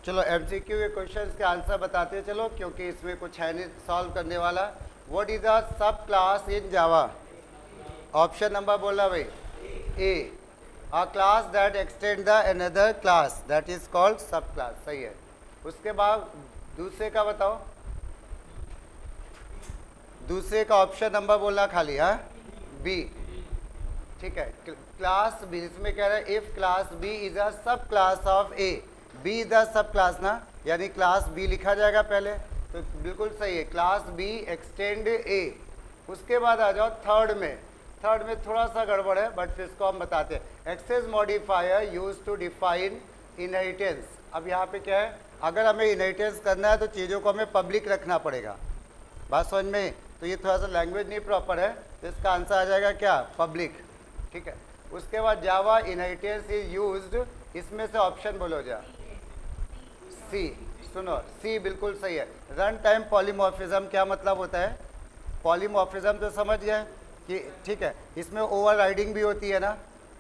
चलो एमसीक्यू के क्वेश्चंस के आंसर बताते चलो, क्योंकि इसमें कुछ है नहीं सॉल्व करने वाला। What is the sub class in Java? Option number बोला भाई A, a class that extend the another class that is called sub class. सही है। उसके बाद दूसरे का बताओ, दूसरे का ऑप्शन नंबर बोलना खाली, हाँ बी। ठीक है, क्लास बी इसमें कह रहा है if class B is a sub class of A, B is a sub class ना, यानी क्लास बी लिखा जाएगा पहले, तो बिल्कुल सही है, क्लास बी एक्सटेंड ए। उसके बाद आ जाओ थर्ड में। थर्ड में थोड़ा सा गड़बड़ है बट फिर इसको हम बताते हैं। Access modifier use to define inheritance. अब यहाँ पे क्या है, अगर हमें इनहेरिटेंस करना है तो चीज़ों को हमें पब्लिक रखना पड़ेगा। बात समझ में? तो ये थोड़ा सा लैंग्वेज नहीं प्रॉपर है, तो इसका आंसर आ जाएगा क्या, पब्लिक। ठीक है। उसके बाद जावा इनहेरिटेंस इज यूज्ड, इसमें से ऑप्शन बोलो जा। सी, सुनो सी बिल्कुल सही है। रन टाइम पॉलीमॉर्फिज्म क्या मतलब होता है? पॉलीमॉर्फिज्म तो समझ गए कि ठीक है, इसमें ओवरराइडिंग भी होती है ना,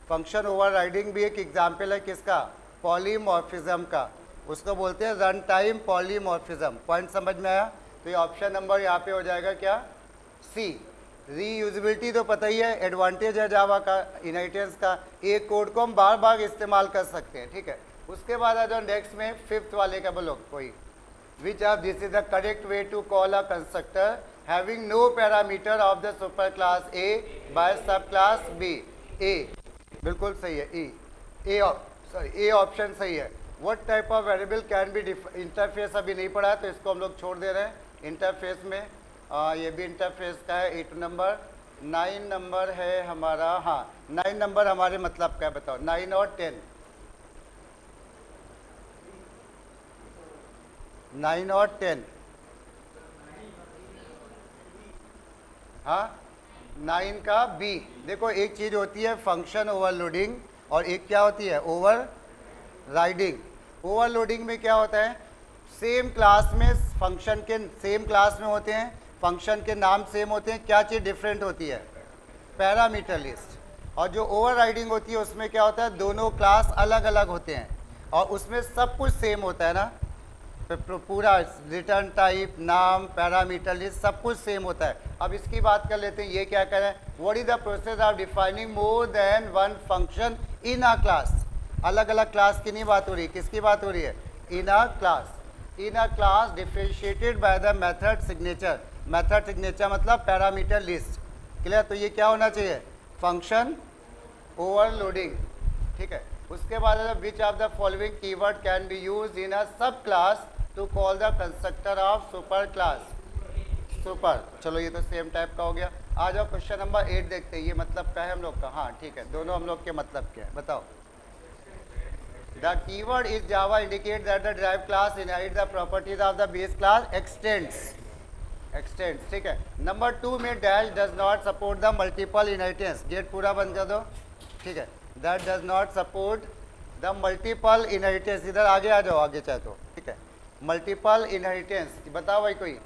फंक्शन ओवरराइडिंग भी एक एग्जाम्पल है किसका, पॉलीमॉर्फिज्म का, उसको बोलते हैं रन टाइम पॉलीमॉर्फिज्म। पॉइंट समझ में आया? तो ये ऑप्शन नंबर यहाँ पे हो जाएगा क्या, सी। रीयूजिबिलिटी तो पता ही है, एडवांटेज है जावा का इनहेरिटेंस का, एक कोड को हम बार बार इस्तेमाल कर सकते हैं। ठीक है। उसके बाद आ जाओ नेक्स्ट में, फिफ्थ वाले का बोलो कोई, which of this is the correct way to call a constructor having no parameter of the super class A by sub class B? A बिल्कुल सही है, ई ए सॉरी ए ऑप्शन सही है। What type of variable can be interface अभी नहीं पढ़ा है तो इसको हम लोग छोड़ दे रहे हैं। इंटरफेस में ये भी इंटरफेस का है 8 नंबर। 9 नंबर है हमारा, हाँ 9 नंबर हमारे मतलब क्या बताओ, 9 और 10, 9 और 10, हाँ 9 का बी। देखो एक चीज़ होती है फंक्शन ओवरलोडिंग और एक क्या होती है, ओवर राइडिंग। ओवरलोडिंग में क्या होता है, सेम क्लास में फंक्शन के सेम क्लास में होते हैं, फंक्शन के नाम सेम होते हैं, क्या चीज़ डिफरेंट होती है, पैरामीटर लिस्ट। और जो ओवरराइडिंग होती है उसमें क्या होता है, दोनों क्लास अलग अलग होते हैं और उसमें सब कुछ सेम होता है ना, पूरा रिटर्न टाइप, नाम, पैरामीटर लिस्ट सब कुछ सेम होता है। अब इसकी बात कर लेते हैं, ये क्या करें, what is the process of defining more than one function in a class? अलग अलग क्लास की नहीं बात हो रही, किसकी बात हो रही है, in a class. In a class differentiated by the method signature. Method signature मतलब पैरामीटर लिस्ट। क्लियर? तो ये क्या होना चाहिए, फंक्शन ओवरलोडिंग। ठीक है। उसके बाद which of the following keyword can be used in a sub class to call the constructor of super class? Super. चलो ये तो सेम टाइप का हो गया। आ जाओ क्वेश्चन नंबर 8 देखते हैं, ये मतलब क्या है हम लोग का, हाँ ठीक है, दोनों हम लोग के मतलब क्या है बताओ। The keyword is Java indicate that the derived class inherit the properties of the base class extends. Extends, ठीक है। नंबर 2 में dash does not support the multiple inheritance। Gate पूरा बंद कर दो। ठीक है। That does not support the multiple inheritance। इधर आगे आ जाओ, आगे चाहे तो। ठीक है। मल्टीपल इनहेरिटेंस बताओ भाई कोई,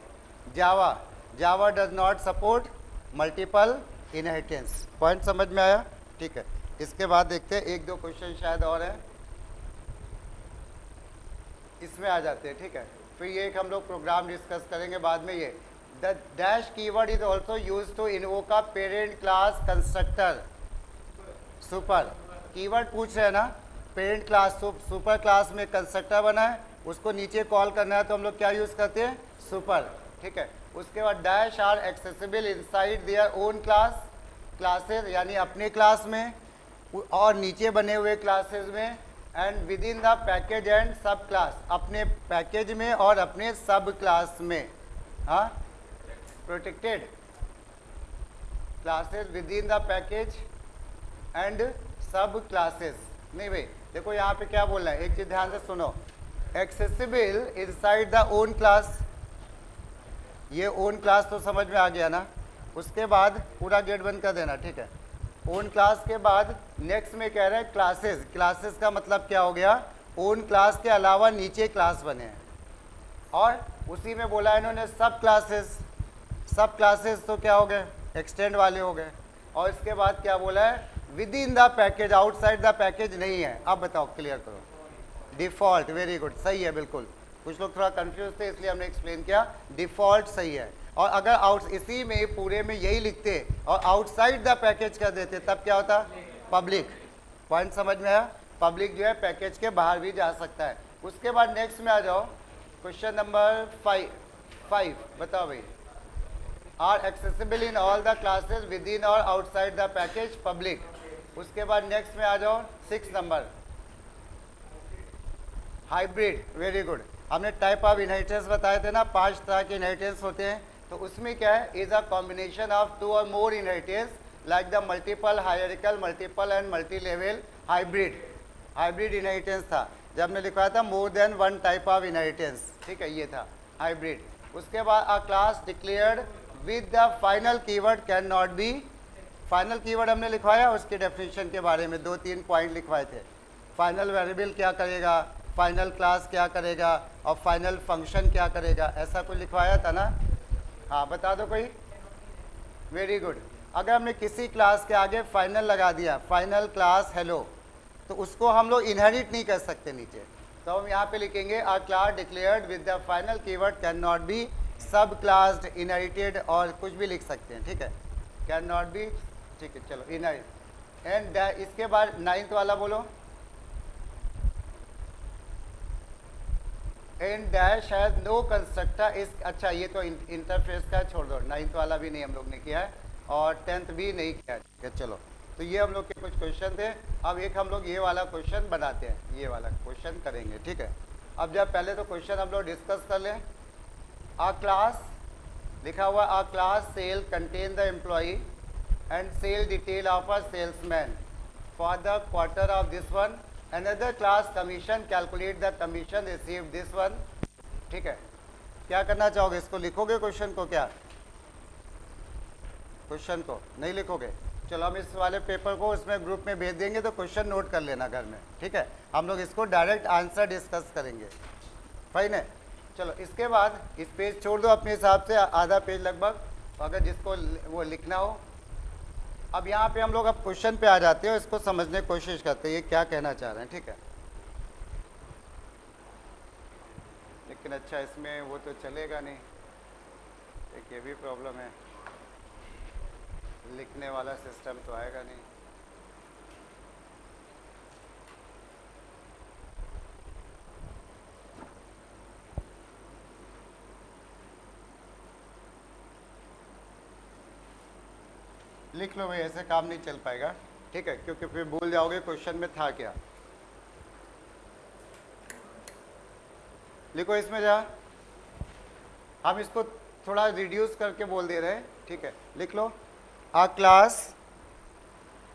Java, Java does not support multiple inheritance. Point समझ में आया? ठीक है। इसके बाद देखते हैं, एक दो क्वेश्चन शायद और है, इसमें आ जाते हैं। ठीक है। फिर ये एक हम लोग प्रोग्राम डिस्कस करेंगे बाद में। ये the dash keyword is also use to invoke a parent class constructor super. Keyword पूछ रहे हैं ना, पेरेंट क्लास सुपर क्लास में कंस्ट्रक्टर बना है, उसको नीचे कॉल करना है तो हम लोग क्या यूज़ करते हैं, सुपर। ठीक है। उसके बाद dash are accessible inside their own class, classes यानी अपने क्लास में और नीचे बने हुए क्लासेस में, and with in the package and सब क्लास, अपने पैकेज में और अपने सब क्लास में। हाँ, protected classes with in the package and सब क्लासेस। नहीं भाई देखो यहाँ पे क्या बोल रहा है, एक चीज ध्यान से सुनो, accessible inside the own class, ये ओन क्लास तो समझ में आ गया ना। उसके बाद पूरा गेट बंद कर देना। ठीक है। ओन क्लास के बाद नेक्स्ट में कह रहे हैं क्लासेस। क्लासेस का मतलब क्या हो गया, ओन क्लास के अलावा नीचे क्लास बने हैं, और उसी में बोला इन्होंने सब क्लासेस। सब क्लासेस तो क्या हो गए, एक्सटेंड वाले हो गए। और इसके बाद क्या बोला है, with in the package, outside the package नहीं है। अब बताओ, क्लियर करो। डिफॉल्ट, वेरी गुड, सही है बिल्कुल। कुछ लोग थोड़ा कंफ्यूज थे इसलिए हमने एक्सप्लेन किया, डिफॉल्ट सही है। और अगर आउट इसी में पूरे में यही लिखते और आउटसाइड द पैकेज कर देते तब क्या होता? पब्लिक। पॉइंट समझ में आया? पब्लिक जो है पैकेज के बाहर भी जा सकता है। उसके बाद नेक्स्ट में आ जाओ, क्वेश्चन नंबर 5 बताओ भाई। Are accessible in all the classes within और आउटसाइड द पैकेज पब्लिक। उसके बाद नेक्स्ट में आ जाओ 6 नंबर, हाइब्रिड, वेरी गुड। हमने टाइप ऑफ इनहेरिटेंस बताए थे ना, 5 तरह के इनहेरिटेंस होते हैं। तो उसमें क्या है? इज अ कॉम्बिनेशन ऑफ 2 और more inheritance like the multiple, hierarchical, multiple and multi level hybrid. Hybrid inheritance था जब हमने लिखवाया था more than one type of inheritance, ठीक है, ये था हाइब्रिड। उसके बाद a class declared with the final keyword can not be. Final keyword हमने लिखवाया, उसके डेफिनेशन के बारे में 2-3 पॉइंट लिखवाए थे। फाइनल वेरिएबल क्या करेगा, फाइनल क्लास क्या करेगा और फाइनल फंक्शन क्या करेगा, ऐसा कुछ लिखवाया था ना? हाँ बता दो कोई। Very good. अगर हमने किसी क्लास के आगे फाइनल लगा दिया, फाइनल क्लास हेलो, तो उसको हम लोग इनहेरिट नहीं कर सकते नीचे। तो हम यहाँ पे लिखेंगे a class declared with the final keyword can not be sub class inherited, और कुछ भी लिख सकते हैं, ठीक है, कैन नॉट बी, ठीक है, चलो इनहेरिट। एंड इसके बाद 9th वाला बोलो, and dash has no constructor is, अच्छा ये तो इंटरफेस का छोड़ दो, 9th वाला भी नहीं हम लोग ने किया है और 10th भी नहीं किया है। चलो तो ये हम लोग के कुछ क्वेश्चन थे। अब एक हम लोग ये वाला क्वेश्चन बनाते हैं, ये वाला क्वेश्चन करेंगे, ठीक है। अब जब पहले तो क्वेश्चन हम लोग डिस्कस कर लें। आ क्लास लिखा हुआ, a class sale contain the employee and sale detail of a salesman for the quarter of this one, another class commission calculate the commission received this one, ठीक है। क्या करना चाहोगे, इसको लिखोगे क्वेश्चन को? क्या क्वेश्चन को नहीं लिखोगे? चलो हम इस वाले पेपर को उसमें ग्रुप में भेज देंगे तो क्वेश्चन नोट कर लेना घर में, ठीक है। हम लोग इसको डायरेक्ट आंसर डिस्कस करेंगे, फाइन है। चलो इसके बाद इस पेज छोड़ दो अपने हिसाब से, आधा पेज लगभग, अगर जिसको वो लिखना हो। अब यहाँ पे हम लोग अब क्वेश्चन पे आ जाते हैं, इसको समझने की कोशिश करते हैं ये क्या कहना चाह रहे हैं, ठीक है। लेकिन अच्छा इसमें वो तो चलेगा नहीं, एक ये भी प्रॉब्लम है, लिखने वाला सिस्टम तो आएगा नहीं। लिख लो भाई, ऐसे काम नहीं चल पाएगा, ठीक है, क्योंकि फिर भूल जाओगे क्वेश्चन में था क्या। लिखो इसमें जा, हम इसको थोड़ा रिड्यूस करके बोल दे रहे हैं, ठीक है। लिख लो, a class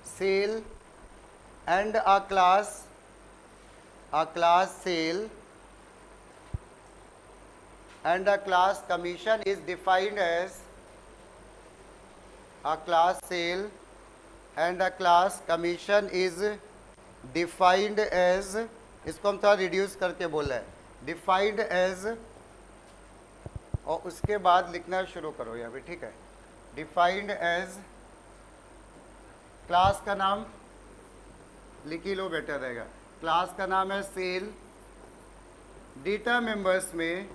sale and a class sale and a class commission is defined as a class sale and a class commission is defined as, इसको हम थोड़ा रिड्यूस करके बोल रहे हैं, डिफाइंड एज, और उसके बाद लिखना शुरू करो यहाँ पे, ठीक है। डिफाइंड एज, क्लास का नाम लिख ही लो, बेटर रहेगा। क्लास का नाम है सेल। डेटा मेंबर्स में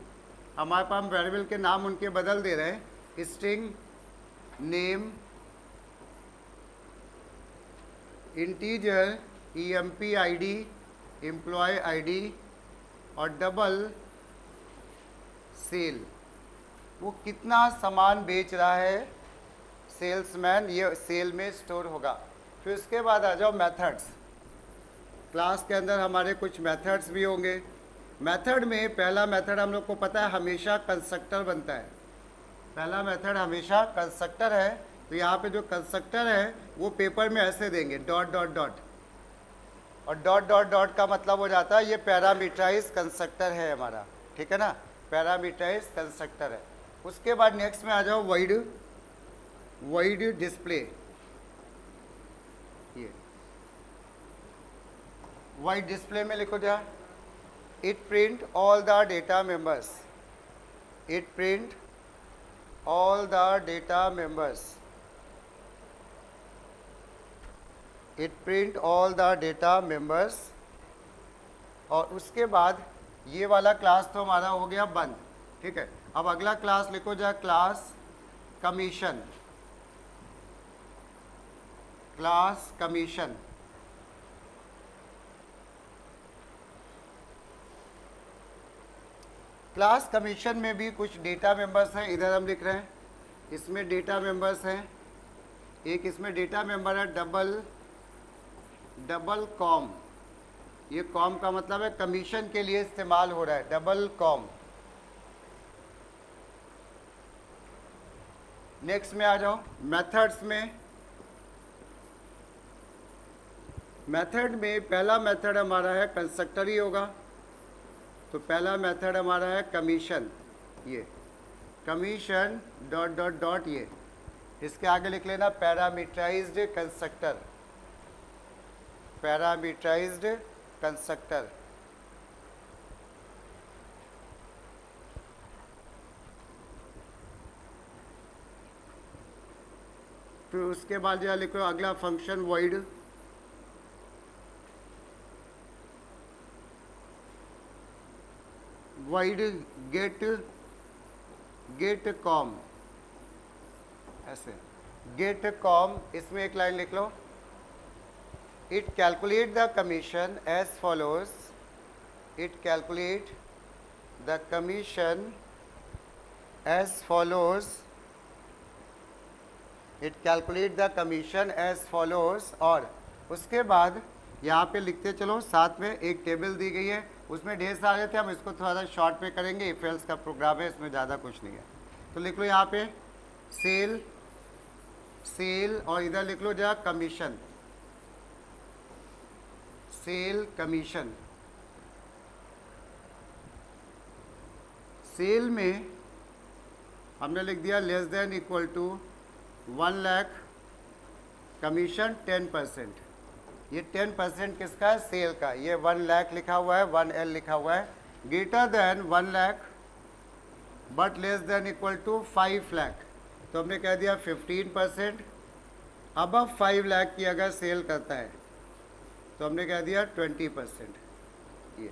हमारे पास वेरिएबल के नाम उनके बदल दे रहे हैं, string name, integer EMP ID, employee ID और डबल सेल, वो कितना सामान बेच रहा है सेल्समैन, ये सेल में स्टोर होगा। फिर उसके बाद आ जाओ मेथड्स। क्लास के अंदर हमारे कुछ मेथड्स भी होंगे। मेथड में पहला मेथड हम लोग को पता है हमेशा कंस्ट्रक्टर बनता है, पहला मेथड हमेशा कंस्ट्रक्टर है। तो यहाँ पे जो कंस्ट्रक्टर है वो पेपर में ऐसे देंगे डॉट डॉट डॉट, और डॉट डॉट डॉट का मतलब हो जाता है ये पैरामीटराइज कंस्ट्रक्टर है हमारा, ठीक है ना, पैरामीटराइज कंस्ट्रक्टर है। उसके बाद नेक्स्ट में आ जाओ वाइड डिस्प्ले, ये वाइड डिस्प्ले में लिखो जा, it print all the data members, it print all the data members, it print all the data members और उसके बाद ये वाला क्लास तो हमारा हो गया बंद, ठीक है। अब अगला क्लास लिखो जाए, class commission, class commission. Class commission में भी कुछ डेटा मेंबर्स हैं, इधर हम लिख रहे हैं, इसमें डेटा मेंबर्स हैं। एक इसमें डेटा मेंबर है डबल कॉम। ये कॉम का मतलब है कमीशन के लिए इस्तेमाल हो रहा है, डबल कॉम। नेक्स्ट में आ जाओ, मेथड्स में। मेथड में पहला मेथड हमारा है कंस्ट्रक्टर ही होगा, तो पहला मेथड हमारा है कमीशन। ये कमीशन डॉट डॉट डॉट, ये इसके आगे लिख लेना पैरामीटराइज्ड कंस्ट्रक्टर, पैरामीटराइज्ड कंस्ट्रक्टर। फिर उसके बाद जो लिखो अगला function void, void get com, ऐसे गेट कॉम। इसमें एक लाइन लिख लो, it calculate the commission as follows, it calculate the commission as follows, it calculate the commission as follows. और उसके बाद यहाँ पे लिखते चलो, साथ में एक टेबल दी गई है, उसमें ढेर सारे थे, हम इसको थोड़ा सा शॉर्ट में करेंगे, इफ एल्स का प्रोग्राम है, इसमें ज़्यादा कुछ नहीं है। तो लिख लो यहाँ पे सेल, सेल, और इधर लिख लो जरा कमीशन, सेल कमीशन। सेल में हमने लिख दिया less than equal to 1 lakh, commission 10%। ये 10% किसका है? सेल का। ये 1 लाख लिखा हुआ है, 1L लिखा हुआ है। Greater than 1 lakh but less than equal to 5 lakh, तो हमने कह दिया 15%। अब 5 लाख की अगर सेल करता है तो हमने कह दिया 20%। ये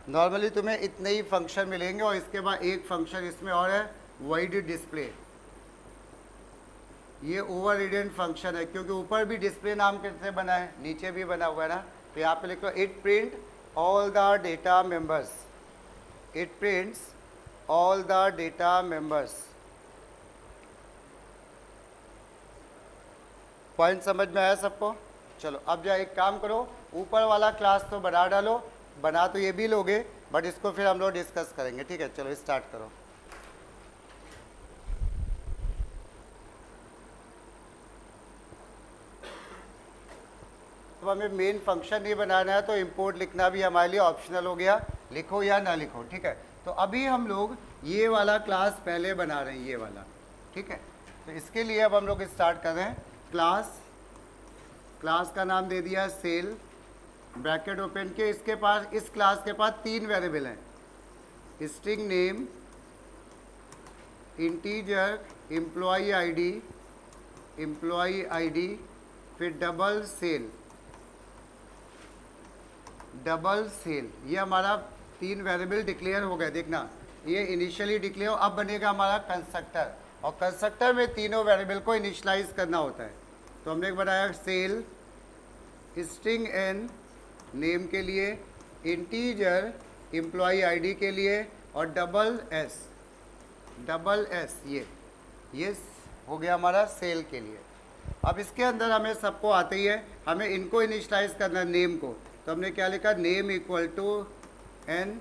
नॉर्मली तुम्हें इतने ही फंक्शन मिलेंगे, और इसके बाद एक फंक्शन इसमें और है, वॉइड डिस्प्ले। ये ओवर रिडेंट फंक्शन है, क्योंकि ऊपर भी डिस्प्ले नाम कैसे बना है, नीचे भी बना हुआ है ना। तो यहाँ पे लिख लो it print all the data members, it prints all the data members. Point समझ में आया सबको? चलो अब जा एक काम करो, ऊपर वाला क्लास तो बना डालो, बना तो ये भी लोगे, बट इसको फिर हम लोग डिस्कस करेंगे, ठीक है। चलो स्टार्ट करो। तो हमें मेन फंक्शन नहीं बनाना है, तो इंपोर्ट लिखना भी हमारे लिए ऑप्शनल हो गया, लिखो या ना लिखो, ठीक है। तो अभी हम लोग ये वाला क्लास पहले बना रहे हैं, ये वाला, ठीक है। तो इसके लिए अब हम लोग स्टार्ट कर रहे हैं। क्लास, क्लास का नाम दे दिया सेल, ब्रैकेट ओपन के, इसके पास, इस क्लास के पास 3 वेरिएबल हैं, string name, integer employee ID, employee ID, फिर डबल सेल, डबल सेल। ये हमारा 3 वेरिएबल डिक्लेयर हो गए। देखना ये इनिशियली डिक्लेयर, अब बनेगा हमारा कंस्ट्रक्टर, और कंस्ट्रक्टर में तीनों वेरिएबल को इनिशियलाइज करना होता है। तो हमने बनाया सेल, स्ट्रिंग एन नेम के लिए, इंटीजर एम्प्लॉई आईडी के लिए, और डबल एस, डबल एस, ये हो गया हमारा सेल के लिए। अब इसके अंदर हमें सबको आते ही है, हमें इनको इनिशियलाइज करना, नेम को। तो हमने क्या लिखा, name equal to N,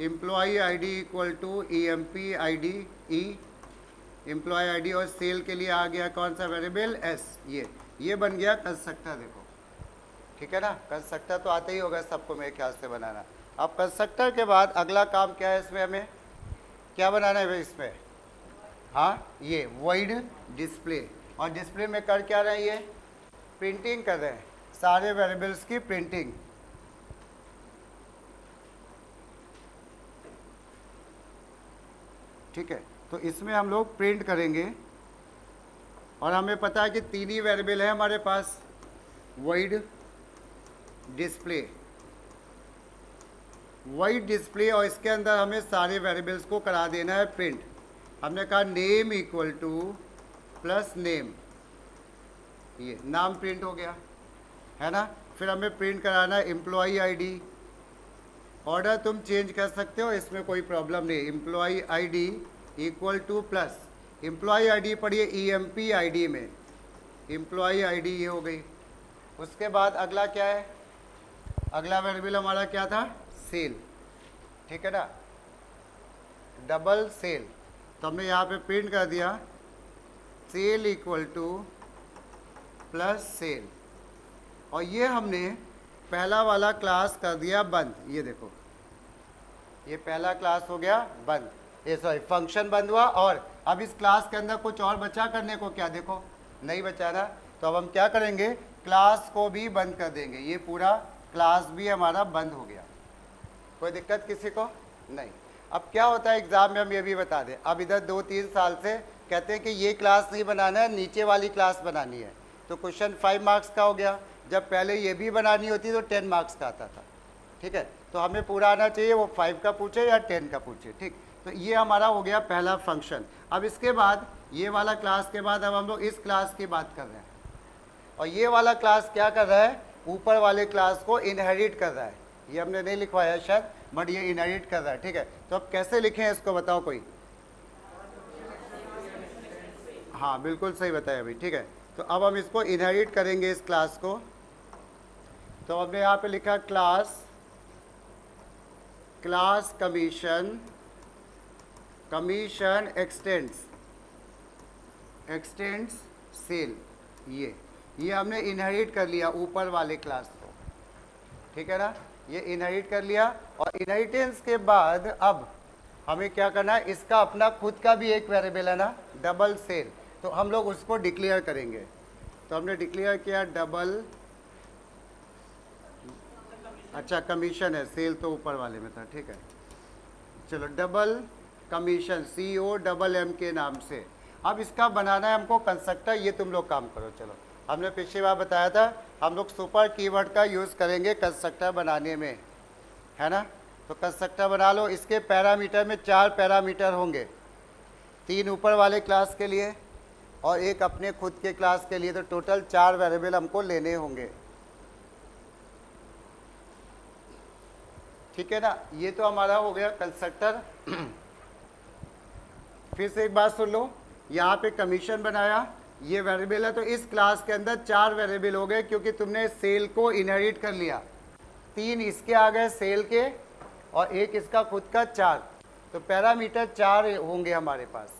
employee ID equal to EMP ID, E employee ID, और सेल के लिए आ गया कौन सा वेरिएबल, एस। ये बन गया कंस्ट्रक्टर। देखो ठीक है ना, कंस्ट्रक्टर तो आते ही होगा सबको मेरे ख्याल से बनाना। अब कंस्ट्रक्टर के बाद अगला काम क्या है, इसमें हमें क्या बनाना है भाई इसमें, हाँ ये वॉइड डिस्प्ले। और डिस्प्ले में कर क्या रहे हैं, ये प्रिंटिंग कर रहे हैं, सारे वेरिएबल्स की प्रिंटिंग। ठीक है, तो इसमें हम लोग प्रिंट करेंगे और हमें पता है कि तीन ही वेरिएबल है हमारे पास, वॉइड डिस्प्ले, वॉइड डिस्प्ले, और इसके अंदर हमें सारे वेरिएबल्स को करा देना है प्रिंट। हमने कहा name equal to plus name, ये नाम प्रिंट हो गया है ना। फिर हमें प्रिंट कराना है एम्प्लॉई आईडी। ऑर्डर तुम चेंज कर सकते हो, इसमें कोई प्रॉब्लम नहीं। Employee ID equal to plus, employee ID पढ़िए ईएमपी आईडी में, एम्प्लॉई आईडी ये हो गई। उसके बाद अगला क्या है, अगला वेरिएबल हमारा क्या था, सेल, ठीक है ना, डबल सेल। तो हमने यहाँ पे प्रिंट कर दिया sale equal to plus sale, और ये हमने पहला वाला क्लास कर दिया बंद। ये देखो, ये पहला क्लास हो गया बंद, ये सॉरी फंक्शन बंद हुआ। और अब इस क्लास के अंदर कुछ और बचा करने को, क्या देखो नहीं बचा रहा, तो अब हम क्या करेंगे, क्लास को भी बंद कर देंगे। ये पूरा क्लास भी हमारा बंद हो गया। कोई दिक्कत किसी को नहीं। अब क्या होता है एग्जाम में, हम ये भी बता दें, अब इधर 2-3 साल से कहते हैं कि ये क्लास नहीं बनाना है, नीचे वाली क्लास बनानी है। तो क्वेश्चन 5 मार्क्स का हो गया, जब पहले ये भी बनानी होती तो 10 मार्क्स का आता था, ठीक है। तो हमें पूरा आना चाहिए, वो 5 का पूछे या 10 का पूछे, ठीक। तो ये हमारा हो गया पहला फंक्शन। अब इसके बाद ये वाला क्लास के बाद अब हम लोग इस क्लास की बात कर रहे हैं, और ये वाला क्लास क्या कर रहा है, ऊपर वाले क्लास को इनहेरिट कर रहा है। ये हमने नहीं लिखवाया शायद, बट ये इनहेरिट कर रहा है, ठीक है। तो अब कैसे लिखें इसको बताओ कोई, हाँ बिल्कुल सही बताया अभी, ठीक है। तो अब हम इसको इनहेरिट करेंगे इस क्लास को। तो हमने यहाँ पे लिखा class, class commission, commission extends, extends sale, ये हमने इनहेरिट कर लिया ऊपर वाले क्लास को, ठीक है ना, ये इनहेरिट कर लिया। और इनहेरिटेंस के बाद अब हमें क्या करना है, इसका अपना खुद का भी एक वेरिएबल है ना, डबल सेल, तो हम लोग उसको डिक्लेयर करेंगे। तो हमने डिक्लेयर किया डबल, अच्छा कमीशन है, सेल तो ऊपर वाले में था, ठीक है। चलो डबल कमीशन, COMM के नाम से। अब इसका बनाना है हमको कंस्ट्रक्टर, ये तुम लोग काम करो। चलो, हमने पिछली बार बताया था हम लोग सुपर कीवर्ड का यूज़ करेंगे कंस्ट्रक्टर बनाने में, है ना। तो कंस्ट्रक्टर बना लो। इसके पैरामीटर में 4 पैरामीटर होंगे, 3 ऊपर वाले क्लास के लिए और एक अपने खुद के क्लास के लिए। तो टोटल 4 वेरिएबल हमको लेने होंगे, ठीक है ना। ये तो हमारा हो गया कंस्ट्रक्टर। फिर से एक बात सुन लो, यहाँ पे कमीशन बनाया, ये वेरिएबल है, तो इस क्लास के अंदर 4 वेरिएबल हो गए, क्योंकि तुमने सेल को इनहेरिट कर लिया। 3 इसके आ गए सेल के और एक इसका खुद का 4, तो पैरामीटर 4 होंगे हमारे पास।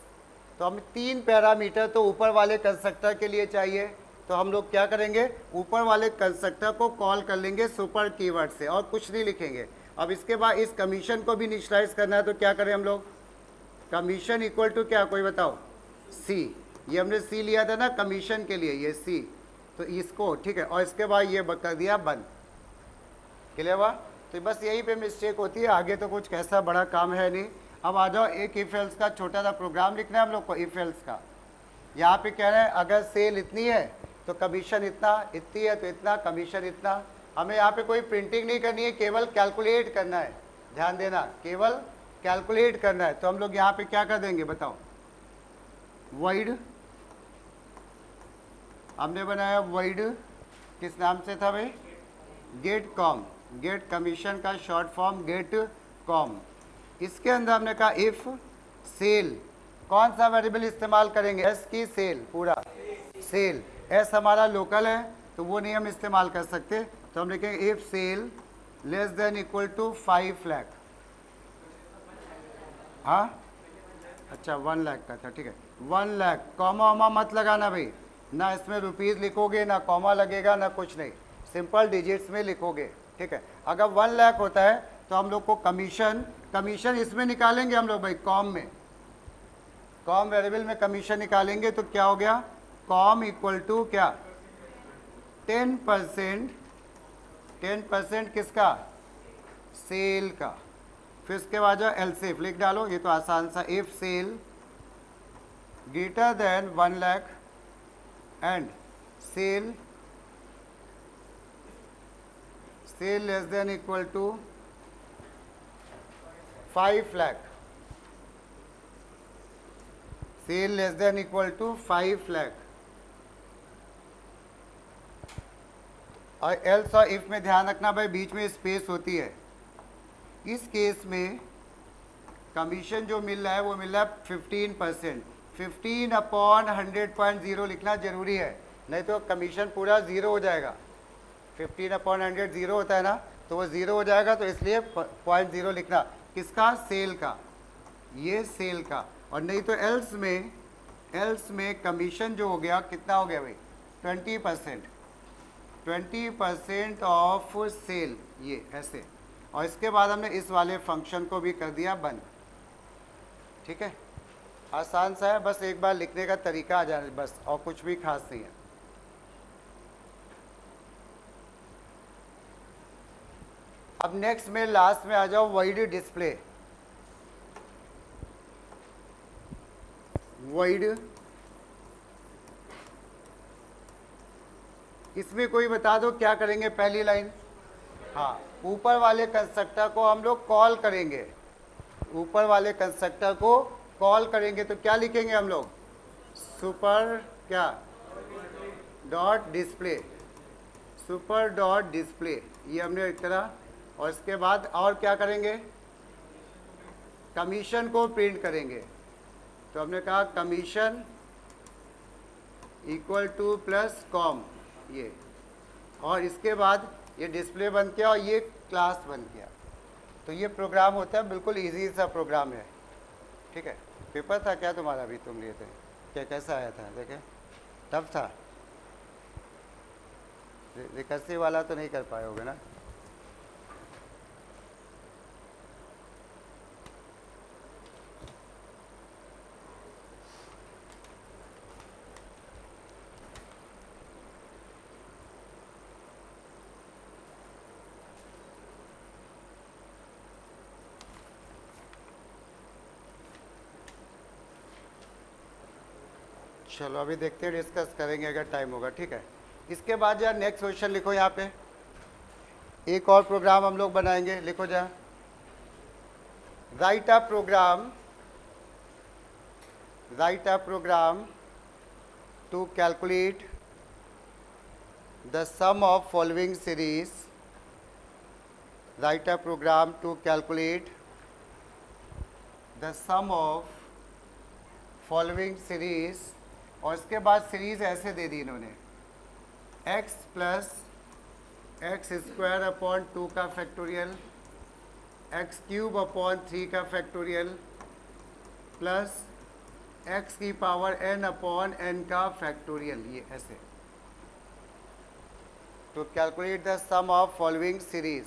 तो हम 3 पैरामीटर तो ऊपर वाले कंस्ट्रक्टर के लिए चाहिए। तो हम लोग क्या करेंगे, ऊपर वाले कंस्ट्रक्टर को कॉल कर लेंगे सुपर कीवर्ड से और कुछ नहीं लिखेंगे। अब इसके बाद इस कमीशन को भी इनिशियलाइज करना है, तो क्या करें हम लोग, कमीशन इक्वल टू क्या, कोई बताओ, सी। ये हमने सी लिया था ना कमीशन के लिए, ये सी, तो इसको, ठीक है। और इसके बाद ये कर दिया बंद, क्लियर हुआ। तो बस यहीं पे मिस्टेक होती है, आगे तो कुछ कैसा बड़ा काम है नहीं। अब आ जाओ, एक इफ एल्स का छोटा सा प्रोग्राम लिखना है हम लोग को। इफ एल्स का यहाँ पे कह रहे हैं अगर सेल इतनी है तो कमीशन इतना, इतनी है तो इतना, कमीशन इतना। हमें यहाँ पे कोई प्रिंटिंग नहीं करनी है, केवल कैलकुलेट करना है, ध्यान देना, केवल कैलकुलेट करना है। तो हम लोग यहाँ पे क्या कर देंगे बताओ, वॉइड, हमने बनाया वॉइड, किस नाम से था भाई, गेट कॉम, गेट कमीशन का शॉर्ट फॉर्म गेट कॉम। इसके अंदर हमने कहा इफ सेल, कौन सा वेरिएबल इस्तेमाल करेंगे, एस की सेल, पूरा सेल, एस हमारा लोकल है तो वो नहीं हम इस्तेमाल कर सकते। तो हम लिखेंगे if sale less than equal to 5 lakh, हाँ अच्छा 1 लाख का था, ठीक है, 1 लाख, कॉमा वॉमा मत लगाना भाई, ना इसमें रुपीज़ लिखोगे ना कॉमा लगेगा ना कुछ नहीं, सिंपल डिजिट्स में लिखोगे, ठीक है। अगर 1 लाख होता है तो हम लोग को कमीशन, कमीशन इसमें निकालेंगे हम लोग भाई, कॉम में, कॉम वेरिएबल में कमीशन निकालेंगे। तो क्या हो गया, कॉम इक्वल टू क्या, 10%, 10% किसका, सेल का। फिर इसके बाद जो एल्स इफ लिख डालो, ये तो आसान सा, if sale greater than 1 lakh and sale less than equal to 5 lakh, sale less than equal to 5 lakh. और एल्स और इफ में ध्यान रखना भाई, बीच में स्पेस होती है। इस केस में कमीशन जो मिल रहा है वो मिल रहा है 15%। 15 अपॉन 100.0 लिखना जरूरी है, नहीं तो कमीशन पूरा ज़ीरो हो जाएगा। 15 अपॉन 100 ज़ीरो होता है ना, तो वो ज़ीरो हो जाएगा, तो इसलिए 0.0 लिखना। किसका? सेल का, ये सेल का। और नहीं तो एल्स में कमीशन जो हो गया, कितना हो गया भाई? 20%, 20% ऑफ सेल, ये ऐसे। और इसके बाद हमने इस वाले फंक्शन को भी कर दिया बंद। ठीक है, आसान सा है, बस एक बार लिखने का तरीका आ जाए बस, और कुछ भी खास नहीं है। अब नेक्स्ट में लास्ट में आ जाओ, वॉइड डिस्प्ले। वॉइड, इसमें कोई बता दो क्या करेंगे? पहली लाइन, हाँ, ऊपर वाले कंस्ट्रक्टर को हम लोग कॉल करेंगे, ऊपर वाले कंस्ट्रक्टर को कॉल करेंगे, तो क्या लिखेंगे हम लोग? सुपर क्या? Dot display, super dot display, ये हमने एक तरह। और इसके बाद और क्या करेंगे? कमीशन को प्रिंट करेंगे, तो हमने कहा commission equal to plus com, ये। और इसके बाद ये डिस्प्ले बन गया और ये क्लास बन गया। तो ये प्रोग्राम होता है, बिल्कुल इजी सा प्रोग्राम है। ठीक है, पेपर था क्या तुम्हारा भी, तुम लिए थे क्या? कैसा आया था? देखे, टफ था, रिकर्सिव वाला तो नहीं कर पाए होगे ना? चलो अभी देखते हैं, डिस्कस करेंगे अगर टाइम होगा। ठीक है, इसके बाद यार नेक्स्ट क्वेश्चन लिखो यहाँ पे। एक और प्रोग्राम हम लोग बनाएंगे, लिखो जा, write a program to calculate the sum of following series, write a program to calculate the sum of following series. और इसके बाद सीरीज ऐसे दे दी इन्होंने, x plus x square upon 2 का फैक्टोरियल, एक्स क्यूब अपॉन 3 का फैक्टोरियल, प्लस x की पावर n अपॉन n का फैक्टोरियल, ये ऐसे। To calculate the sum of following series.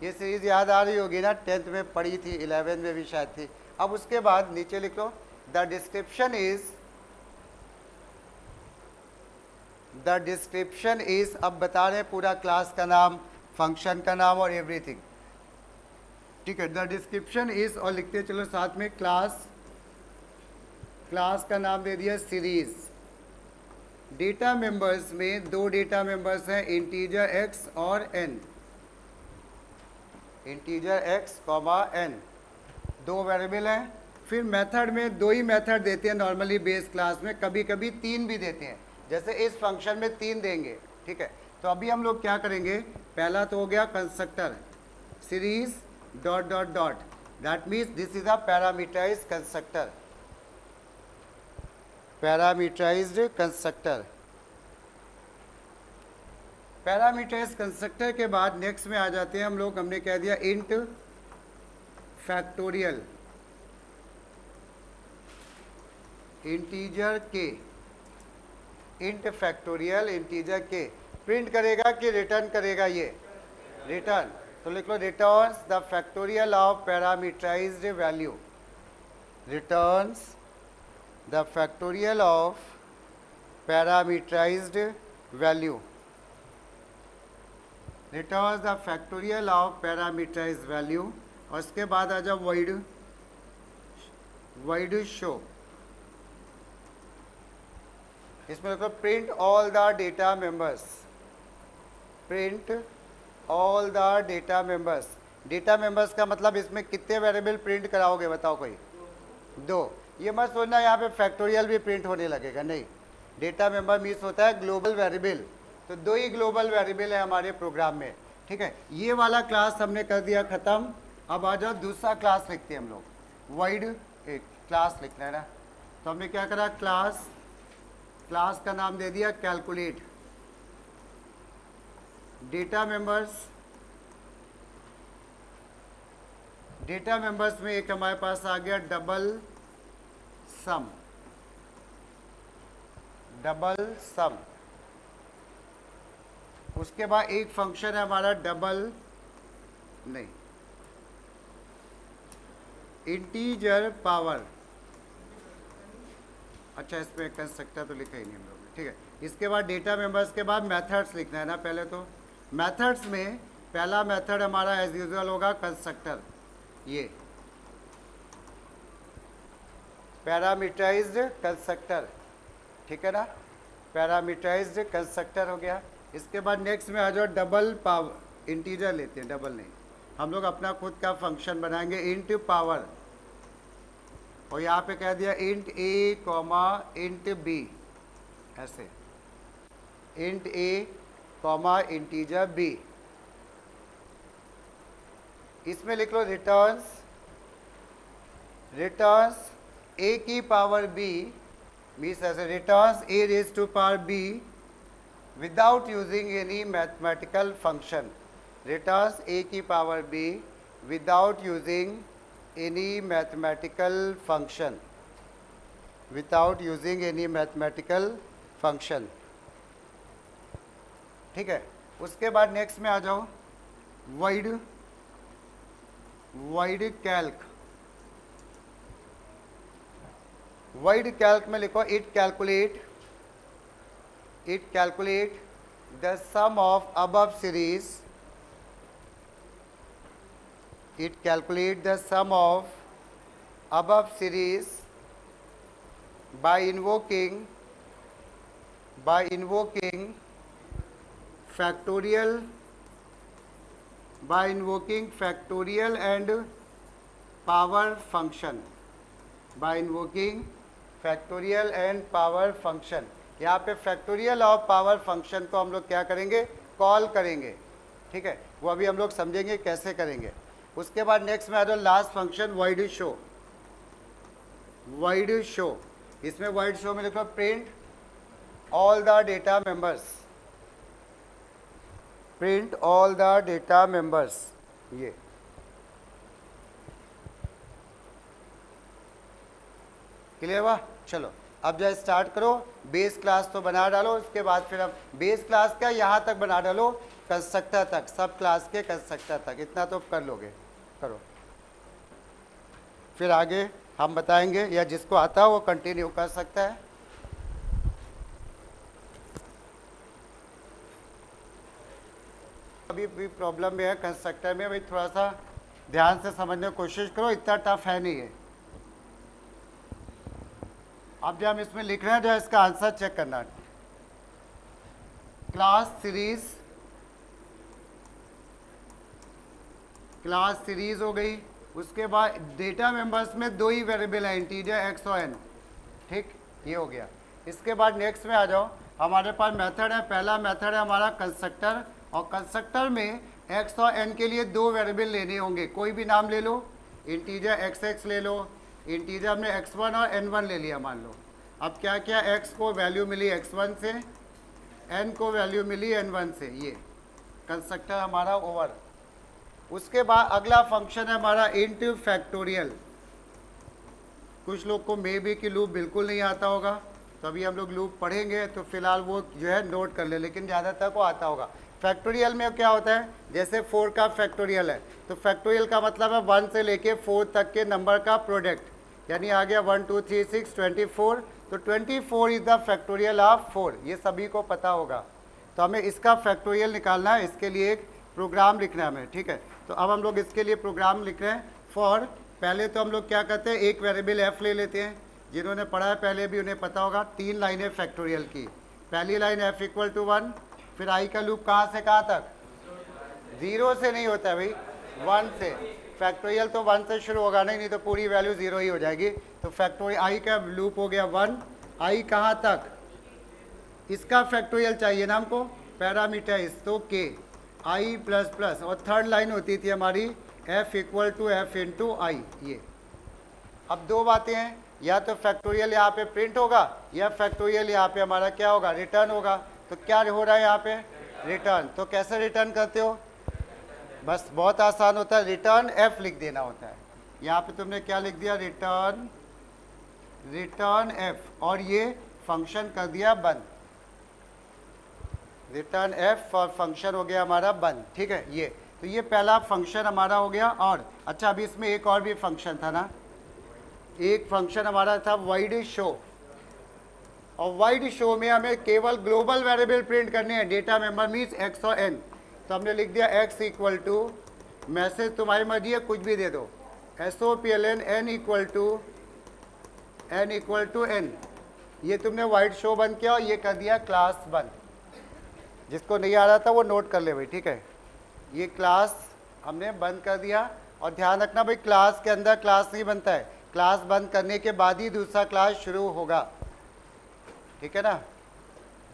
ये सीरीज याद आ रही होगी ना, 10th में पढ़ी थी, 11th में भी शायद थी। अब उसके बाद नीचे लिख लो, द डिस्क्रिप्शन इज, अब बता रहे हैं पूरा क्लास का नाम, फंक्शन का नाम और एवरीथिंग। ठीक है, द डिस्क्रिप्शन इज, और लिखते चलो साथ में, क्लास का नाम दे दिया सीरीज। डेटा मेंबर्स में 2 डेटा मेंबर्स हैं, इंटीजर x और n, integer x comma n, 2 variable हैं। फिर मेथड में 2 ही मेथड देते हैं नॉर्मली बेस क्लास में, कभी कभी 3 भी देते हैं, जैसे इस फंक्शन में 3 देंगे। ठीक है, तो अभी हम लोग क्या करेंगे? पहला तो हो गया constructor series dot dot dot, that means this is a parameterized constructor, parameterized constructor. Parameterized constructor के बाद नेक्स्ट में आ जाते हैं हम लोग, हमने कह दिया int factorial, integer K, int factorial integer K. Print करेगा कि रिटर्न करेगा? ये रिटर्न, तो लिख लो returns the factorial of parameterized value, returns the factorial of parameterized value, returns the factorial of parameterized value. और इसके बाद आ जाओ वाइड शो। इसमें लिखो print all the data members, print all the data members. Data members का मतलब इसमें कितने वेरिएबल प्रिंट कराओगे बताओ कोई? दो। ये मत सोचना यहाँ पे फैक्टोरियल भी प्रिंट होने लगेगा, नहीं। डेटा मेंबर मीन्स होता है ग्लोबल वेरिएबल, तो दो ही ग्लोबल वेरिएबल है हमारे प्रोग्राम में, ठीक है। ये वाला क्लास हमने कर दिया खत्म। अब आ जाओ दूसरा क्लास लिखते हैं हम लोग, वाइड एक क्लास लिखना है ना। तो हमने क्या करा, क्लास का नाम दे दिया कैलकुलेट। डेटा मेंबर्स में एक हमारे पास आ गया डबल सम। उसके बाद एक फंक्शन है हमारा इंटीजर पावर। अच्छा, इसमें कंस्ट्रक्टर तो लिखा ही नहीं हम लोग ने, ठीक है। इसके बाद डेटा मेंबर्स के बाद मेथड्स लिखना है ना। पहले तो मेथड्स में पहला मेथड हमारा एज यूजुअल होगा कंस्ट्रक्टर, ये पैरामीटराइज्ड कंस्ट्रक्टर, ठीक है ना। पैरामीटराइज्ड कंस्ट्रक्टर हो गया। इसके बाद नेक्स्ट में आ जाओ डबल पावर, इंटीजर लेते हैं, डबल नहीं, हम लोग अपना खुद का फंक्शन बनाएंगे इंट पावर। और यहाँ पे कह दिया int A comma int B, ऐसे int A comma integer B. इसमें लिख लो रिटर्न्स ए की पावर बी, मीन्स ऐसे returns A raise to power B without using any mathematical function. Returns A की power B without using any mathematical function, without using any mathematical function, ठीक है। उसके बाद नेक्स्ट में आ जाओ wide Calc. Wide calc में लिखो it calculate the sum of above series, it calculate the sum of above series by invoking factorial and power function, यहाँ पे फैक्टोरियल और पावर फंक्शन को हम लोग क्या करेंगे, कॉल करेंगे, ठीक है। वो अभी हम लोग समझेंगे कैसे करेंगे। उसके बाद नेक्स्ट में आ जाओ लास्ट फंक्शन वाइड शो। इसमें वाइड शो में लिखो print all the data members, ये क्लियर हुआ। चलो अब जो स्टार्ट करो, बेस क्लास तो बना डालो। उसके बाद फिर अब बेस क्लास का यहाँ तक बना डालो, कंस्ट्रक्टर तक, सब क्लास के कंस्ट्रक्टर तक, इतना तो कर लोगे, करो। फिर आगे हम बताएंगे, या जिसको आता है वो कंटिन्यू कर सकता है। अभी भी प्रॉब्लम में है कंस्ट्रक्टर में, भाई थोड़ा सा ध्यान से समझने की कोशिश करो, इतना टफ है नहीं है। अब जब हम इसमें लिख रहे हैं जो इसका आंसर चेक करना, क्लास सीरीज हो गई। उसके बाद डेटा मेंबर्स में दो ही वेरिएबल है, इंटीजर एक्स और एन, ठीक, ये हो गया। इसके बाद नेक्स्ट में आ जाओ, हमारे पास मेथड है, पहला मेथड है हमारा कंस्ट्रक्टर, और कंस्ट्रक्टर में एक्स और एन के लिए दो वेरिएबल लेने होंगे, कोई भी नाम ले लो, इंटीजर एक्स एक्स ले लो, इंटीजर हमने x1 और n1 ले लिया मान लो। अब क्या क्या, x को वैल्यू मिली x1 से, n को वैल्यू मिली n1 से, ये कंस्ट्रक्टर हमारा ओवर। उसके बाद अगला फंक्शन है हमारा इंट फैक्टोरियल। कुछ लोग को मे बी की लूप बिल्कुल नहीं आता होगा, तो अभी हम लोग लूप पढ़ेंगे, तो फिलहाल वो जो है नोट कर ले, लेकिन ज़्यादातर को आता होगा। फैक्टोरियल में क्या होता है, जैसे 4 का फैक्टोरियल है, तो फैक्टोरियल का मतलब है 1 से लेके 4 तक के नंबर का प्रोडक्ट, यानी आ गया 1 2 3 6 24, तो 24 इज द फैक्टोरियल ऑफ 4, ये सभी को पता होगा। तो हमें इसका फैक्टोरियल निकालना है, इसके लिए एक प्रोग्राम लिखना है हमें, ठीक है। तो अब हम लोग इसके लिए प्रोग्राम लिख रहे हैं। फॉर पहले तो हम लोग क्या करते हैं, एक वेरिएबल एफ ले लेते हैं। जिन्होंने पढ़ा है पहले भी उन्हें पता होगा, 3 लाइनें फैक्टोरियल की। पहली लाइन एफ इक्वल टू 1, फिर आई का लूप कहाँ से कहाँ तक, 0 से नहीं होता है भाई, 1 से। फैक्टोरियल तो 1 से शुरू होगा नहीं तो पूरी वैल्यू 0 ही हो जाएगी। तो फैक्टोरियल आई का लूप हो गया 1, आई कहाँ तक, इसका फैक्टोरियल चाहिए ना हमको, पैरामीटर इस तो के आई प्लस प्लस, और थर्ड लाइन होती थी हमारी F equal to F into I. ये अब दो बातें हैं, या तो फैक्टोरियल यहाँ पे प्रिंट होगा या फैक्टोरियल यहाँ पे हमारा क्या होगा, रिटर्न होगा। तो क्या हो रहा है यहाँ पे, रिटर्न। तो कैसे रिटर्न करते हो, बस बहुत आसान होता है, रिटर्न एफ लिख देना होता है। यहाँ पे तुमने क्या लिख दिया, रिटर्न, रिटर्न एफ, और ये फंक्शन कर दिया बंद, रिटर्न एफ और फंक्शन हो गया हमारा बंद, ठीक है। ये तो ये पहला फंक्शन हमारा हो गया। और अच्छा, अभी इसमें एक और भी फंक्शन था ना, एक फंक्शन हमारा था वाइड शो, और वाइड शो में हमें केवल ग्लोबल वेरिएबल प्रिंट करने हैं, डेटा मेंबर मीन्स एक्स और एन। तो हमने लिख दिया एक्स इक्वल टू, मैसेज तुम्हारी मर्जी है कुछ भी दे दो, SOPLN N equal to N. ये तुमने वाइड शो बंद किया और ये कर दिया क्लास बंद। जिसको नहीं आ रहा था वो नोट कर ले भाई, ठीक है। ये क्लास हमने बंद कर दिया, और ध्यान रखना भाई क्लास के अंदर क्लास नहीं बनता है, क्लास बंद करने के बाद ही दूसरा क्लास शुरू होगा, ठीक है ना।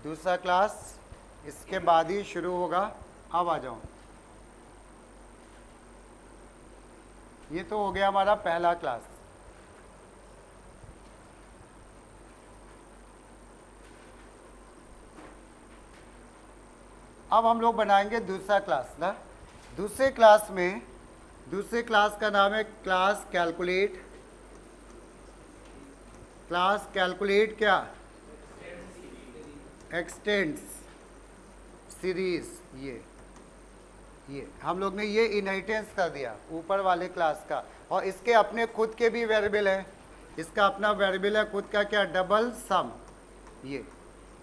दूसरा क्लास इसके बाद ही शुरू होगा। अब आ जाओ, ये तो हो गया हमारा पहला क्लास। अब हम लोग बनाएंगे दूसरा क्लास ना। दूसरे क्लास में, दूसरे क्लास का नाम है क्लास कैलकुलेट। क्लास कैलकुलेट क्या, एक्सटेंड्स सीरीज। ये हम लोग ने ये इनहेरिटेंस कर दिया ऊपर वाले क्लास का, और इसके अपने खुद के भी वेरिएबल है। इसका अपना वेरिएबल है खुद का, क्या, डबल सम। ये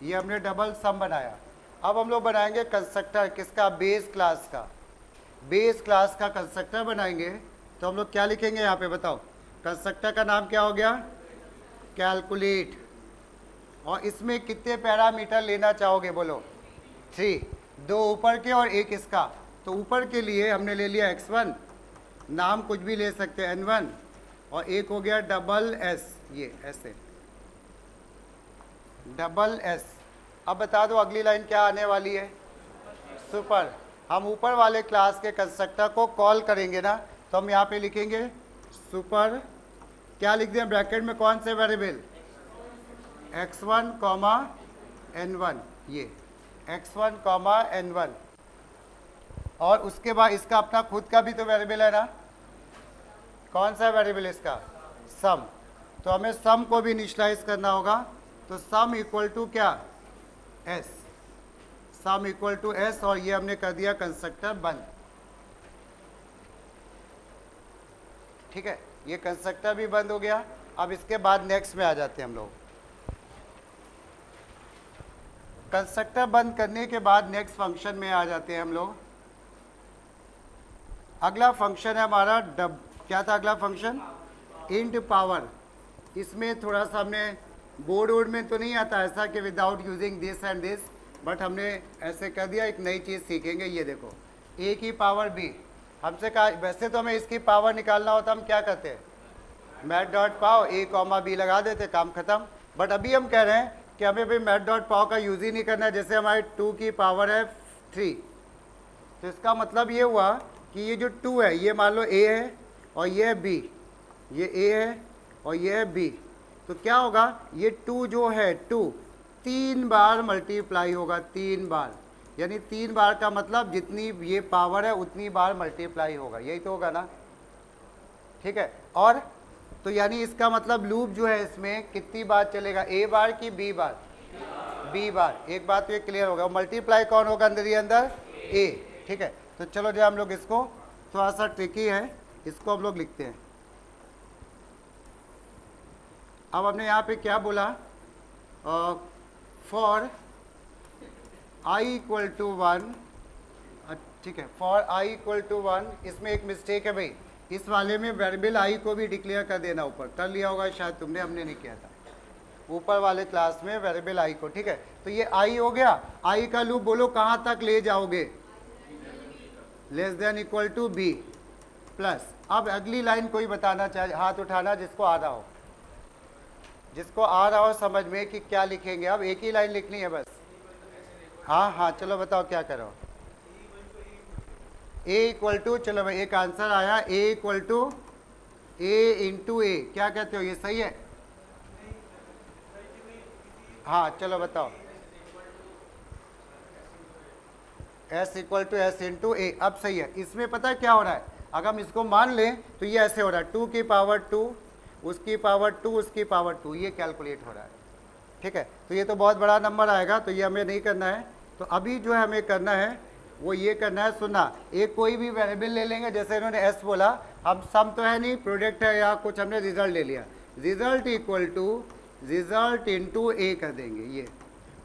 हमने डबल सम बनाया। अब हम लोग बनाएंगे कंस्ट्रक्टर किसका, बेस क्लास का। बेस क्लास का कंस्ट्रक्टर बनाएंगे। तो हम लोग क्या लिखेंगे यहाँ पे बताओ, कंस्ट्रक्टर का नाम क्या हो गया, कैलकुलेट। और इसमें कितने पैरामीटर लेना चाहोगे बोलो, 3, 2 ऊपर के और एक इसका। तो ऊपर के लिए हमने ले लिया x1, नाम कुछ भी ले सकते हैं n1, और एक हो गया डबल s, ये ऐसे डबल s। अब बता दो अगली लाइन क्या आने वाली है, सुपर। हम ऊपर वाले क्लास के कंस्ट्रक्टर को कॉल करेंगे ना, तो हम यहाँ पे लिखेंगे सुपर, क्या लिख दें ब्रैकेट में, कौन से वेरिएबल, x1, n1, ये x1, n1। और उसके बाद इसका अपना खुद का भी तो वेरिएबल है ना, कौन सा वेरिएबल इसका, सम। तो हमें सम को भी इनिशियलाइज करना होगा। तो सम इक्वल टू क्या, s, sum equal to s, और ये हमने कर दिया कंस्ट्रक्टर बंद, ठीक है। ये कंस्ट्रक्टर भी बंद हो गया। अब इसके बाद नेक्स्ट में आ जाते हैं हम लोग। कंस्ट्रक्टर बंद करने के बाद नेक्स्ट फंक्शन में आ जाते हैं हम लोग। अगला फंक्शन है हमारा क्या था अगला फंक्शन, इंट पावर। इसमें थोड़ा सा हमने बोर्ड वोर्ड में तो नहीं आता ऐसा कि without using this and this, but हमने ऐसे कर दिया, एक नई चीज़ सीखेंगे। ये देखो, ए की पावर बी, हमसे कहा वैसे तो हमें इसकी पावर निकालना होता, हम क्या करते हैं, मैथ डॉट पाव ए कॉमा बी लगा देते, काम खत्म। बट अभी हम कह रहे हैं कि हमें भी मैथ डॉट पाव का यूज़ ही नहीं करना है। जैसे हमारे 2 की पावर है 3, तो इसका मतलब ये हुआ कि ये जो 2 है ये मान लो ए है और ये है बी, ये ए है और ये है बी। तो क्या होगा, ये 2 जो है 2 3 बार मल्टीप्लाई होगा, 3 बार, यानी 3 बार का मतलब जितनी ये पावर है उतनी बार मल्टीप्लाई होगा, यही तो होगा ना, ठीक है। और तो यानी इसका मतलब लूप जो है इसमें कितनी बार चलेगा, ए बार की बी बार, बी बार। एक बात तो ये क्लियर होगा, मल्टीप्लाई कौन होगा अंदर ही अंदर, ए, ठीक है। तो चलो जो हम लोग इसको, थोड़ा सा ट्रिकी है, इसको हम लोग लिखते हैं। अब हमने यहाँ पे क्या बोला, फॉर i इक्वल टू 1, ठीक है, फॉर आई इक्वल टू 1, इसमें एक मिस्टेक है भाई, इस वाले में वेरिएबल आई को भी डिक्लेयर कर देना, ऊपर कर लिया होगा शायद तुमने, हमने नहीं किया था ऊपर वाले क्लास में वेरिएबल आई को। ठीक है, तो ये आई हो गया, आई का लूप बोलो कहाँ तक ले जाओगे, less than equal to B plus. अब अगली लाइन कोई बताना चाहे, हाथ उठाना जिसको आ रहा हो, जिसको आ रहा हो समझ में कि क्या लिखेंगे। अब एक ही लाइन लिखनी है बस। हाँ हाँ चलो बताओ क्या करो। ए इक्वल टू, चलो भाई एक आंसर आया, A equal to A into A, क्या कहते हो, ये सही है? हाँ चलो बताओ, S equal to S into A, अब सही है। इसमें पता है क्या हो रहा है, अगर हम इसको मान लें तो ये ऐसे हो रहा है, 2 की पावर 2, उसकी पावर 2, उसकी पावर 2, ये कैलकुलेट हो रहा है। ठीक है, तो ये तो बहुत बड़ा नंबर आएगा, तो ये हमें नहीं करना है। तो अभी जो है हमें करना है वो ये करना है, सुनना, एक कोई भी वेरिएबल ले लेंगे, जैसे इन्होंने एस बोला, अब सम तो है नहीं, प्रोडक्ट है या कुछ, हमने रिजल्ट ले लिया, result equal to result into A कर देंगे ये,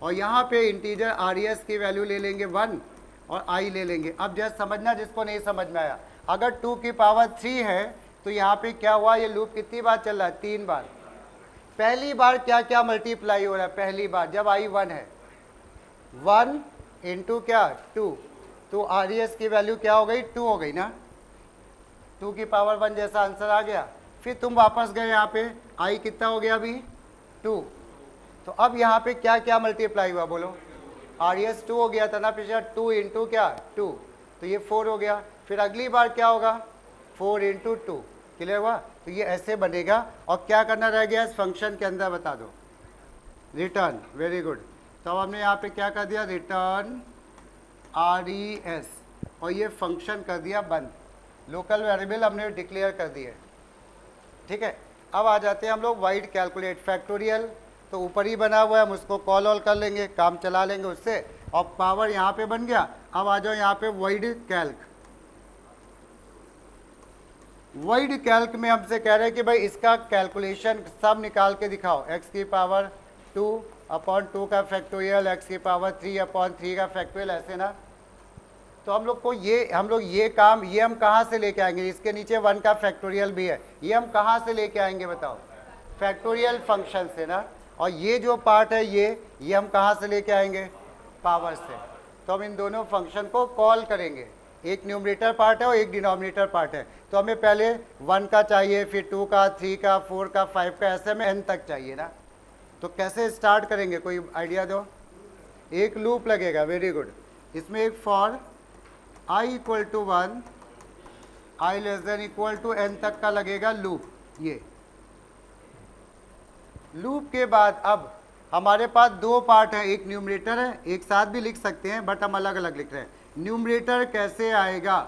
और यहाँ पे इंटीजर आर एस की वैल्यू ले लेंगे 1 और आई ले लेंगे। अब जैसे समझना जिसको नहीं समझ में आया, अगर 2 की पावर 3 है तो यहाँ पे क्या हुआ, ये लूप कितनी बार चल रहा है, 3 बार। पहली बार क्या क्या मल्टीप्लाई हो रहा है, पहली बार जब आई 1 है, 1 इंटू क्या 2, तो आर एस की वैल्यू क्या हो गई, 2 हो गई ना, 2 की पावर 1 जैसा आंसर आ गया। फिर तुम वापस गए यहाँ पे, आई कितना हो गया अभी 2, तो अब यहाँ पे क्या क्या मल्टीप्लाई हुआ बोलो, आर एस 2 हो गया था ना पिछला, 2 इंटू क्या 2, तो ये 4 हो गया। फिर अगली बार क्या होगा, 4 इंटू 2, क्लियर हुआ? तो ये ऐसे बनेगा। और क्या करना रह गया इस फंक्शन के अंदर बता दो, रिटर्न, वेरी गुड। तो अब हमने यहाँ पे क्या कर दिया, रिटर्न आर ई एस, और ये फंक्शन कर दिया बंद, लोकल वेरिएबल हमने डिक्लेयर कर दिए। ठीक है, अब आ जाते हैं हम लोग वाइड कैलकुलेट फैक्टोरियल, तो ऊपर ही बना हुआ है, हम उसको कॉल ऑल कर लेंगे, काम चला लेंगे उससे, और पावर यहाँ पे बन गया। अब आ जाओ यहाँ पे वाइड कैल्क, वाइड कैल्क में हमसे कह रहे हैं कि भाई इसका कैलकुलेशन सब निकाल के दिखाओ, x की पावर 2 अपॉन 2 का फैक्टोरियल, x की पावर 3 अपॉन 3 का फैक्टोरियल, ऐसे ना। तो हम लोग को ये काम ये हम कहाँ से लेके आएंगे, इसके नीचे 1 का फैक्टोरियल भी है, ये हम कहाँ से लेके आएंगे बताओ, फैक्टोरियल फंक्शन से ना। और ये जो पार्ट है ये हम कहाँ से लेके आएंगे, पावर से। तो हम इन दोनों फंक्शन को कॉल करेंगे, एक न्यूमरेटर पार्ट है और एक डिनोमिनेटर पार्ट है। तो हमें पहले 1 का चाहिए, फिर 2 का, 3 का, 4 का, 5 का, ऐसे में n तक चाहिए ना। तो कैसे स्टार्ट करेंगे, कोई आइडिया दो। एक लूप लगेगा, वेरी गुड, इसमें एक for i equal to 1, I less than equal to n तक का लगेगा लूप। ये लूप के बाद अब हमारे पास 2 पार्ट है, एक न्यूमरेटर है, एक साथ भी लिख सकते हैं बट हम अलग अलग लिख रहे हैं। न्यूमरेटर कैसे आएगा,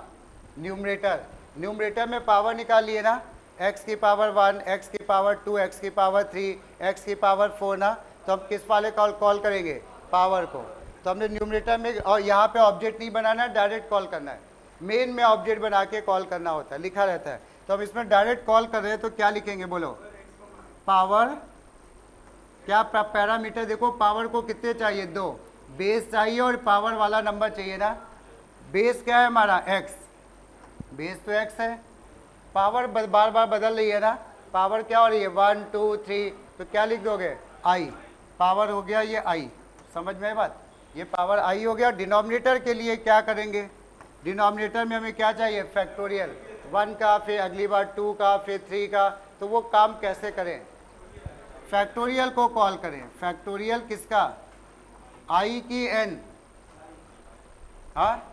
न्यूमरेटर में पावर निकालिए ना, x की पावर 1, x की पावर 2, x की पावर 3, x की पावर 4 ना। तो हम किस वाले कॉल करेंगे, पावर को। तो हमने न्यूमरेटर में, और यहाँ पे ऑब्जेक्ट नहीं बनाना है, डायरेक्ट कॉल करना है। मेन में ऑब्जेक्ट बना के कॉल करना होता है, लिखा रहता है। तो हम इसमें डायरेक्ट कॉल कर रहे हैं, तो क्या लिखेंगे बोलो, पावर, क्या पैरामीटर देखो, पावर को कितने चाहिए, 2, बेस चाहिए और पावर वाला नंबर चाहिए ना। बेस क्या है हमारा, x, बेस तो x है, पावर बार बार बदल रही है ना, पावर क्या हो रही है, 1 2 3, तो क्या लिख दोगे, i, पावर हो गया ये i, समझ में बात, ये पावर i हो गया। डिनोमिनेटर के लिए क्या करेंगे, डिनोमिनेटर में हमें क्या चाहिए, फैक्टोरियल, 1 का, फिर अगली बार 2 का, फिर 3 का। तो वो काम कैसे करें, फैक्टोरियल को कॉल करें। फैक्टोरियल किसका, i की n, हाँ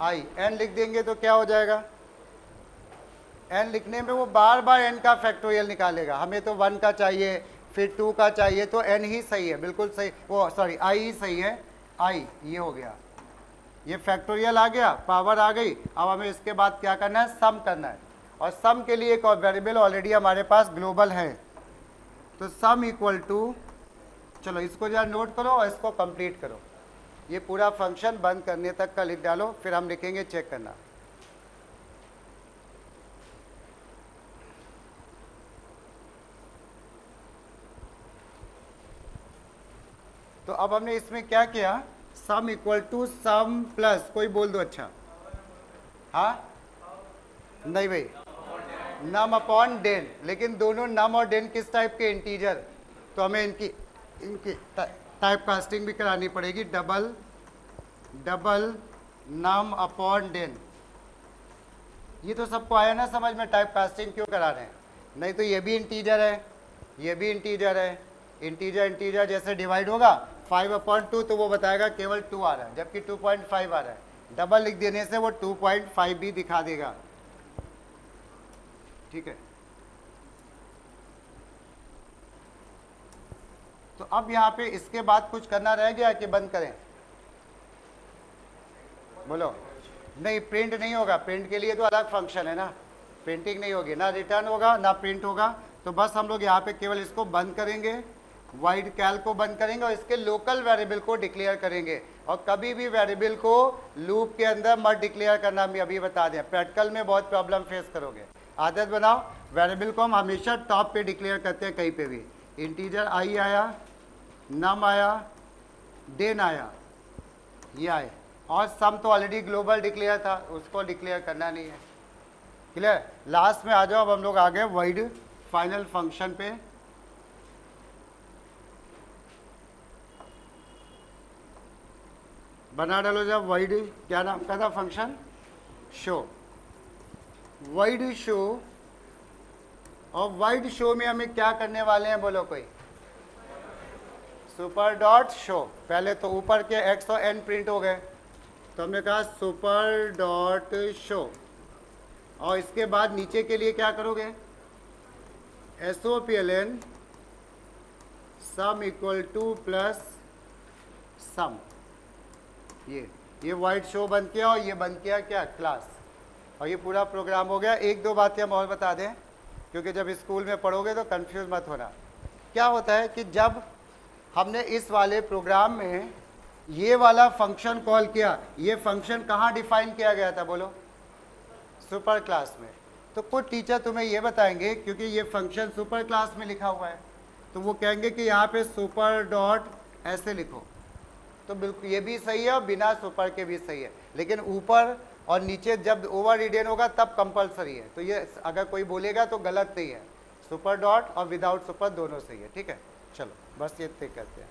i, n लिख देंगे तो क्या हो जाएगा, n लिखने में वो बार बार n का फैक्टोरियल निकालेगा। हमें तो 1 का चाहिए, फिर 2 का चाहिए, तो n ही सही है, बिल्कुल सही, वो सॉरी i ही सही है, i ये हो गया, ये फैक्टोरियल आ गया, पावर आ गई। अब हमें इसके बाद क्या करना है, सम करना है। और सम के लिए एक और वेरिएबल ऑलरेडी हमारे पास ग्लोबल है, तो सम इक्वल टू, चलो इसको जरा नोट करो और इसको कंप्लीट करो, ये पूरा फंक्शन बंद करने तक का लिख डालो, फिर हम लिखेंगे चेक करना। तो अब हमने इसमें क्या किया, sum equal to sum plus, कोई बोल दो, अच्छा हाँ नहीं भाई, नम अपॉन डेन, लेकिन दोनों नम और डेन किस टाइप के? इंटीजर, तो हमें इनकी इनकी टाइप कास्टिंग भी करानी पड़ेगी। डबल डबल नम अपॉन डेन, ये तो सबको आया ना समझ में टाइप कास्टिंग क्यों करा रहे हैं? नहीं तो ये भी इंटीजर है, ये भी इंटीजर है, इंटीजर इंटीजर जैसे डिवाइड होगा 5/2 तो वो बताएगा केवल 2 आ रहा है, जबकि 2.5 आ रहा है। डबल लिख देने से वो 2.5 भी दिखा देगा, ठीक है। तो अब यहाँ पे इसके बाद कुछ करना रह गया कि बंद करें? बोलो। नहीं, प्रिंट नहीं होगा, प्रिंट के लिए तो अलग फंक्शन है ना, प्रिंटिंग नहीं होगी, ना रिटर्न होगा ना प्रिंट होगा। तो बस हम लोग यहाँ पे केवल इसको बंद करेंगे, वाइड कैल को बंद करेंगे और इसके लोकल वेरिएबल को डिक्लेयर करेंगे। और कभी भी वेरिएबल को लूप के अंदर मत डिक्लेयर करना, हम अभी बता दें, प्रैक्टिकल में बहुत प्रॉब्लम फेस करोगे। आदत बनाओ, वेरिएबल को हम हमेशा टॉप पे डिक्लेयर करते हैं, कहीं पे भी। इंटीजर आई आया, नम आया, डेन आया, ये आए, और सम तो ऑलरेडी ग्लोबल डिक्लेयर था, उसको डिक्लेयर करना नहीं है। क्लियर? लास्ट में आ जाओ, अब हम लोग आ गए वाइड फाइनल फंक्शन पे। बना डालो जब वाइड, क्या नाम का था फंक्शन? शो। वाइड शो, और वाइड शो में हमें क्या करने वाले हैं बोलो कोई? Super dot show. पहले तो ऊपर के एक्स और एन प्रिंट हो गए, तो हमने कहा सुपर डॉट शो, और इसके बाद नीचे के लिए क्या करोगे? SOPLN sum equal to plus sum. ये वाइड शो बन किया, और ये बन किया क्या? क्लास। और ये पूरा प्रोग्राम हो गया। एक दो बातें हम और बता दें, क्योंकि जब स्कूल में पढ़ोगे तो कंफ्यूज मत होना। क्या होता है कि जब हमने इस वाले प्रोग्राम में ये वाला फंक्शन कॉल किया, ये फंक्शन कहाँ डिफाइन किया गया था बोलो? सुपर क्लास में। तो कुछ टीचर तुम्हें ये बताएंगे, क्योंकि ये फंक्शन सुपर क्लास में लिखा हुआ है, तो वो कहेंगे कि यहाँ पे सुपर डॉट ऐसे लिखो, तो बिल्कुल ये भी सही है और बिना सुपर के भी सही है। लेकिन ऊपर और नीचे जब ओवर रिडेन होगा तब कंपलसरी है, तो ये अगर कोई बोलेगा तो गलत नहीं है। सुपर डॉट और विदाउट सुपर दोनों सही है, ठीक है। चलो बस ये तय करते हैं।